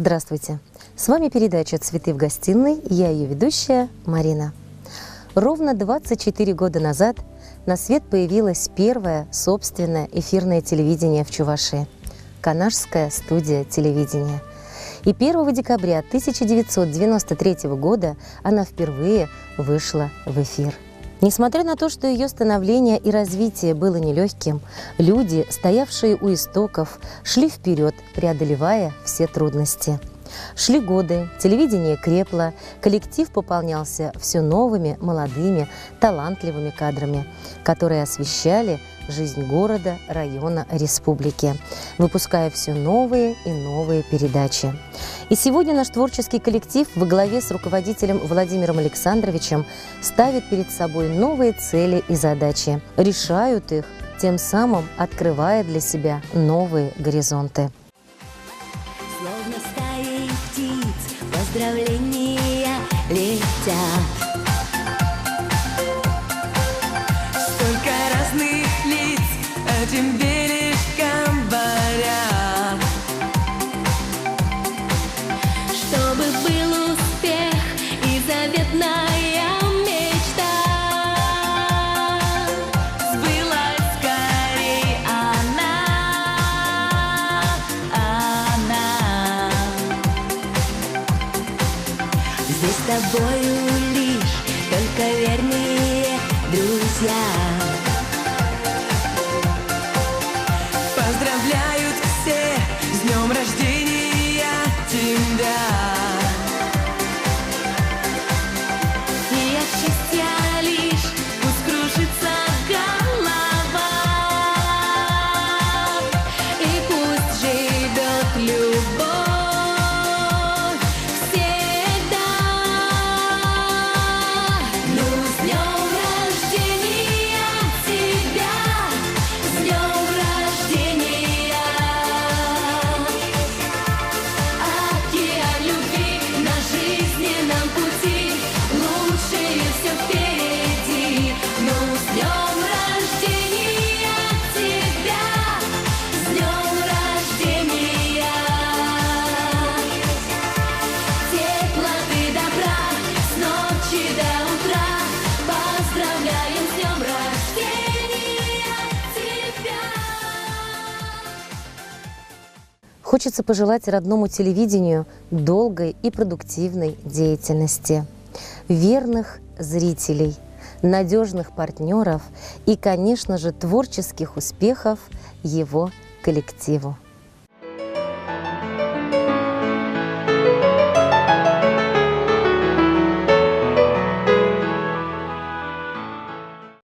Здравствуйте! С вами передача «Цветы в гостиной», я ее ведущая Марина. Ровно 24 года назад на свет появилось первое собственное эфирное телевидение в Чувашии – Канашская студия телевидения. И 1 декабря 1993 года она впервые вышла в эфир. Несмотря на то, что ее становление и развитие было нелегким, люди, стоявшие у истоков, шли вперед, преодолевая все трудности. Шли годы, телевидение крепло, коллектив пополнялся все новыми, молодыми, талантливыми кадрами, которые освещали жизнь города, района, республики, выпуская все новые и новые передачи. И сегодня наш творческий коллектив во главе с руководителем Владимиром Александровичем ставит перед собой новые цели и задачи, решают их, тем самым открывая для себя новые горизонты. Словно стаи птиц, поздравления летят. Столько разных лиц этим бережком борят. Чтобы был успех и заветная мечта сбылась скорей она. Здесь с тобою лишь только верные друзья. Поздравляют все с днем рождения тебя. И от счастья лишь пусть кружится голова, и пусть живет любовь всегда. Ну, с днем рождения тебя, с днем рождения. Океан любви на жизненном пути, лучшее все впереди. Ну, с днем рождения тебя, с днем рождения. Теплоты добра с ночи до утра, поздравляем с днем рождения тебя. Хочется пожелать родному телевидению долгой и продуктивной деятельности, верных зрителей, надежных партнеров и, конечно же, творческих успехов его коллективу.